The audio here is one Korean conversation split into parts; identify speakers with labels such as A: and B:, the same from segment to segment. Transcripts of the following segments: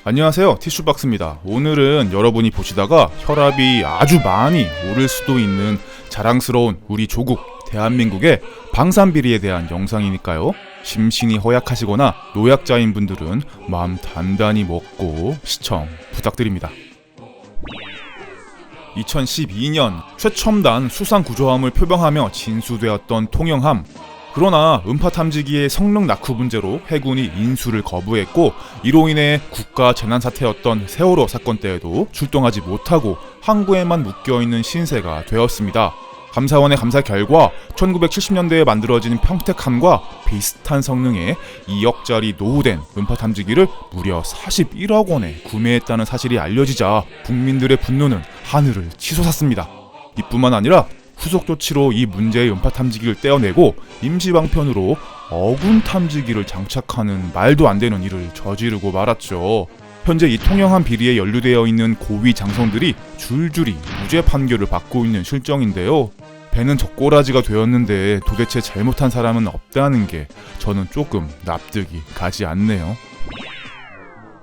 A: 안녕하세요, 티슈박스입니다. 오늘은 여러분이 보시다가 혈압이 아주 많이 오를 수도 있는 자랑스러운 우리 조국 대한민국의 방산비리에 대한 영상이니까요, 심신이 허약하시거나 노약자인 분들은 마음 단단히 먹고 시청 부탁드립니다. 2012년 최첨단 수상구조함을 표방하며 진수되었던 통영함. 그러나 음파 탐지기의 성능 낙후 문제로 해군이 인수를 거부했고, 이로 인해 국가 재난사태였던 세월호 사건 때에도 출동하지 못하고 항구에만 묶여있는 신세가 되었습니다. 감사원의 감사 결과 1970년대에 만들어진 평택함과 비슷한 성능의 2억짜리 노후된 음파 탐지기를 무려 41억 원에 구매했다는 사실이 알려지자 국민들의 분노는 하늘을 치솟았습니다. 이뿐만 아니라 후속 조치로 이 문제의 음파 탐지기를 떼어내고 임시방편으로 어군 탐지기를 장착하는 말도 안 되는 일을 저지르고 말았죠. 현재 이 통영함 비리에 연루되어 있는 고위 장성들이 줄줄이 무죄 판결을 받고 있는 실정인데요. 배는 젓가락지가 되었는데 도대체 잘못한 사람은 없다는 게 저는 조금 납득이 가지 않네요.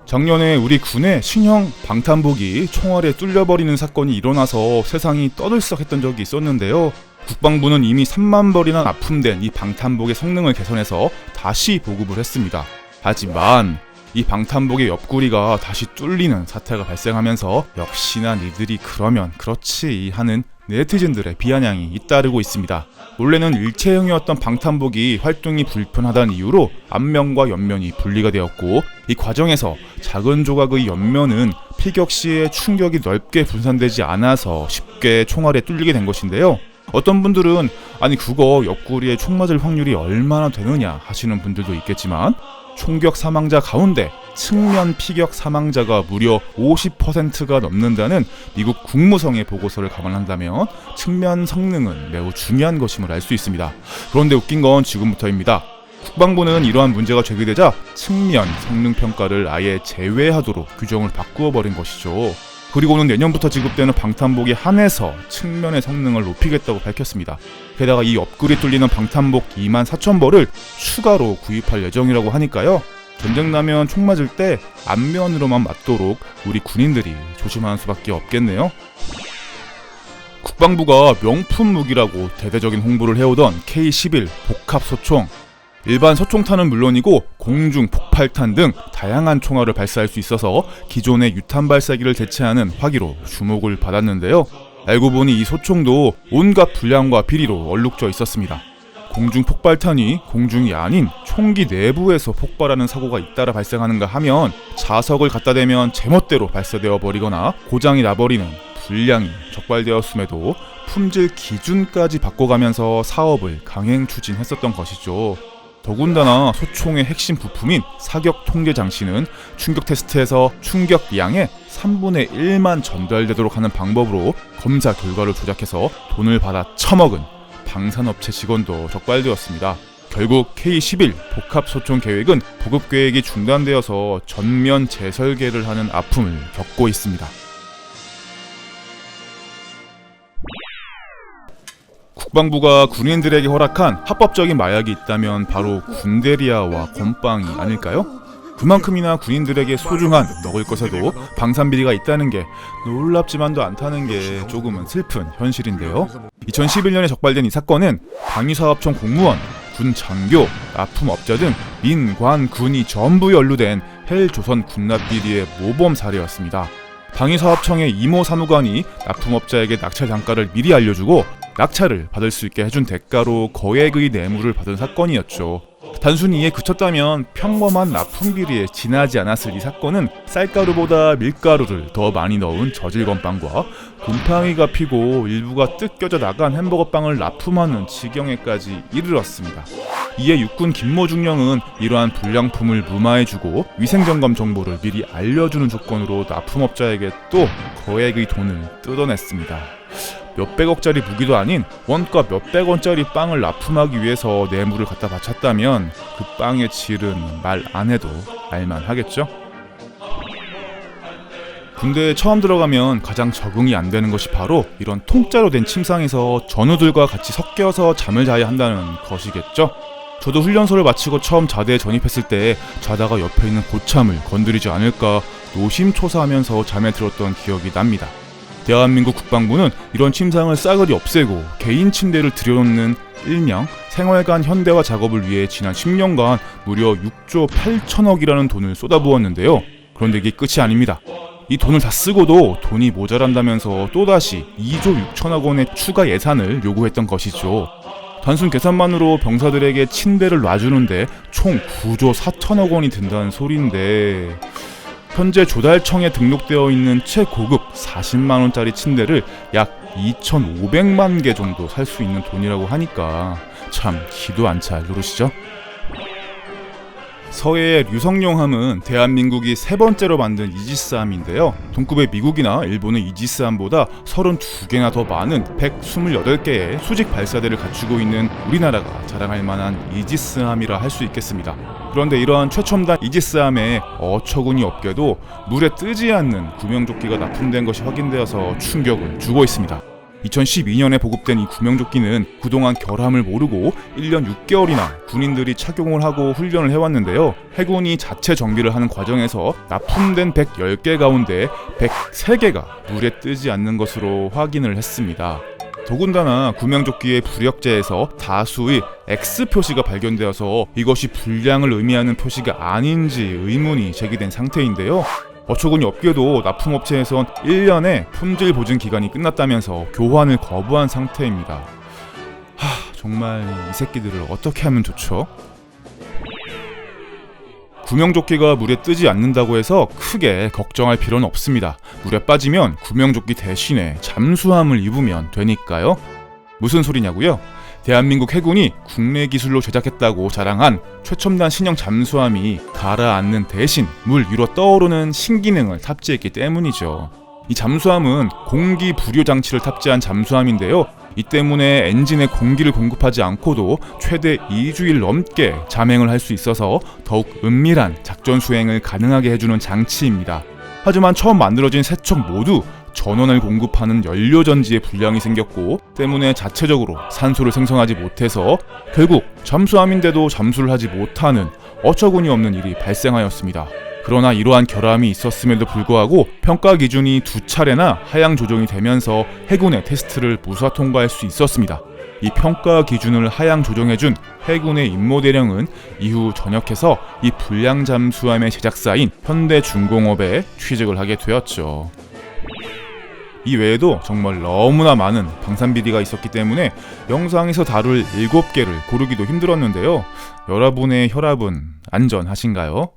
A: 작년에 우리 군의 신형 방탄복이 총알에 뚫려버리는 사건이 일어나서 세상이 떠들썩했던 적이 있었는데요. 국방부는 이미 3만 벌이나 납품된 이 방탄복의 성능을 개선해서 다시 보급을 했습니다. 하지만 이 방탄복의 옆구리가 다시 뚫리는 사태가 발생하면서 역시나 니들이 그러면 그렇지 하는 네티즌들의 비아냥이 잇따르고 있습니다. 원래는 일체형이었던 방탄복이 활동이 불편하다는 이유로 앞면과 옆면이 분리가 되었고, 이 과정에서 작은 조각의 옆면은 피격 시에 충격이 넓게 분산되지 않아서 쉽게 총알에 뚫리게 된 것인데요. 어떤 분들은 아니 그거 옆구리에 총 맞을 확률이 얼마나 되느냐 하시는 분들도 있겠지만, 총격 사망자 가운데 측면 피격 사망자가 무려 50%가 넘는다는 미국 국무성의 보고서를 감안한다면 측면 성능은 매우 중요한 것임을 알 수 있습니다. 그런데 웃긴 건 지금부터입니다. 국방부는 이러한 문제가 제기되자 측면 성능 평가를 아예 제외하도록 규정을 바꾸어 버린 것이죠. 그리고는 내년부터 지급되는 방탄복에 한해서 측면의 성능을 높이겠다고 밝혔습니다. 게다가 이 옆구리 뚫리는 방탄복 24,000벌을 추가로 구입할 예정이라고 하니까요, 전쟁 나면 총 맞을 때 앞면으로만 맞도록 우리 군인들이 조심하는 수밖에 없겠네요. 국방부가 명품 무기라고 대대적인 홍보를 해오던 K-11 복합소총. 일반 소총탄은 물론이고 공중 폭발탄 등 다양한 총알을 발사할 수 있어서 기존의 유탄 발사기를 대체하는 화기로 주목을 받았는데요. 알고 보니 이 소총도 온갖 불량과 비리로 얼룩져 있었습니다. 공중 폭발탄이 공중이 아닌 총기 내부에서 폭발하는 사고가 잇따라 발생하는가 하면 자석을 갖다 대면 제멋대로 발사되어 버리거나 고장이 나버리는 불량이 적발되었음에도 품질 기준까지 바꿔가면서 사업을 강행 추진했었던 것이죠. 더군다나 소총의 핵심 부품인 사격 통제 장치는 충격 테스트에서 충격량의 3분의 1만 전달되도록 하는 방법으로 검사 결과를 조작해서 돈을 받아 처먹은 방산업체 직원도 적발되었습니다. 결국 K-11 복합소총 계획은 보급 계획이 중단되어서 전면 재설계를 하는 아픔을 겪고 있습니다. 국방부가 군인들에게 허락한 합법적인 마약이 있다면 바로 군대리아와 건빵이 아닐까요? 그만큼이나 군인들에게 소중한 먹을 것에도 방산비리가 있다는 게 놀랍지만도 않다는 게 조금은 슬픈 현실인데요. 2011년에 적발된 이 사건은 방위사업청 공무원, 군 장교, 납품업자 등 민관, 군이 전부 연루된 헬조선 군납비리의 모범 사례였습니다. 방위사업청의 이모 사무관이 납품업자에게 낙찰 단가를 미리 알려주고 낙찰을 받을 수 있게 해준 대가로 거액의 뇌물을 받은 사건이었죠. 단순히 이에 그쳤다면 평범한 납품비리에 지나지 않았을 이 사건은 쌀가루보다 밀가루를 더 많이 넣은 저질건빵과 곰팡이가 피고 일부가 뜯겨져 나간 햄버거빵을 납품하는 지경에까지 이르렀습니다. 이에 육군 김모중령은 이러한 불량품을 무마해주고 위생점검 정보를 미리 알려주는 조건으로 납품업자에게 또 거액의 돈을 뜯어냈습니다. 몇백억짜리 무기도 아닌 원가 몇백원짜리 빵을 납품하기 위해서 뇌물을 갖다 바쳤다면 그 빵의 질은 말 안 해도 알만하겠죠? 군대에 처음 들어가면 가장 적응이 안 되는 것이 바로 이런 통짜로 된 침상에서 전우들과 같이 섞여서 잠을 자야 한다는 것이겠죠? 저도 훈련소를 마치고 처음 자대에 전입했을 때 자다가 옆에 있는 고참을 건드리지 않을까 노심초사하면서 잠에 들었던 기억이 납니다. 대한민국 국방부는 이런 침상을 싸그리 없애고 개인 침대를 들여놓는 일명 생활관 현대화 작업을 위해 지난 10년간 무려 6조 8천억이라는 돈을 쏟아부었는데요. 그런데 이게 끝이 아닙니다. 이 돈을 다 쓰고도 돈이 모자란다면서 또다시 2조 6천억 원의 추가 예산을 요구했던 것이죠. 단순 계산만으로 병사들에게 침대를 놔주는데 총 9조 4천억 원이 든다는 소리인데, 현재 조달청에 등록되어 있는 최고급 40만 원짜리 침대를 약 2,500만 개 정도 살 수 있는 돈이라고 하니까 참 기도 안 찰 노릇이죠. 서해의 류성룡함은 대한민국이 세 번째로 만든 이지스함인데요. 동급의 미국이나 일본의 이지스함보다 32개나 더 많은 128개의 수직 발사대를 갖추고 있는 우리나라가 자랑할 만한 이지스함이라 할 수 있겠습니다. 그런데 이러한 최첨단 이지스함에 어처구니 없게도 물에 뜨지 않는 구명조끼가 납품된 것이 확인되어서 충격을 주고 있습니다. 2012년에 보급된 이 구명조끼는 그동안 결함을 모르고 1년 6개월이나 군인들이 착용을 하고 훈련을 해왔는데요. 해군이 자체 정비를 하는 과정에서 납품된 110개 가운데 103개가 물에 뜨지 않는 것으로 확인을 했습니다. 더군다나 구명조끼의 부력제에서 다수의 X 표시가 발견되어서 이것이 불량을 의미하는 표시가 아닌지 의문이 제기된 상태인데요. 어처구니 없게도 납품업체에선 1년의 품질 보증 기간이 끝났다면서 교환을 거부한 상태입니다. 정말 이 새끼들을 어떻게 하면 좋죠? 구명조끼가 물에 뜨지 않는다고 해서 크게 걱정할 필요는 없습니다. 물에 빠지면 구명조끼 대신에 잠수함을 입으면 되니까요. 무슨 소리냐고요? 대한민국 해군이 국내 기술로 제작했다고 자랑한 최첨단 신형 잠수함이 가라앉는 대신 물 위로 떠오르는 신기능을 탑재했기 때문이죠. 이 잠수함은 공기 부료 장치를 탑재한 잠수함인데요. 이 때문에 엔진에 공기를 공급하지 않고도 최대 2주일 넘게 잠행을 할 수 있어서 더욱 은밀한 작전 수행을 가능하게 해주는 장치입니다. 하지만 처음 만들어진 세 척 모두 전원을 공급하는 연료전지에 불량이 생겼고 때문에 자체적으로 산소를 생성하지 못해서 결국 잠수함인데도 잠수를 하지 못하는 어처구니 없는 일이 발생하였습니다. 그러나 이러한 결함이 있었음에도 불구하고 평가 기준이 2차례나 하향 조정이 되면서 해군의 테스트를 무사 통과할 수 있었습니다. 이 평가 기준을 하향 조정해준 해군의 임모대령은 이후 전역해서 이 불량 잠수함의 제작사인 현대중공업에 취직을 하게 되었죠. 이 외에도 정말 너무나 많은 방산비리가 있었기 때문에 영상에서 다룰 7개를 고르기도 힘들었는데요. 여러분의 혈압은 안전하신가요?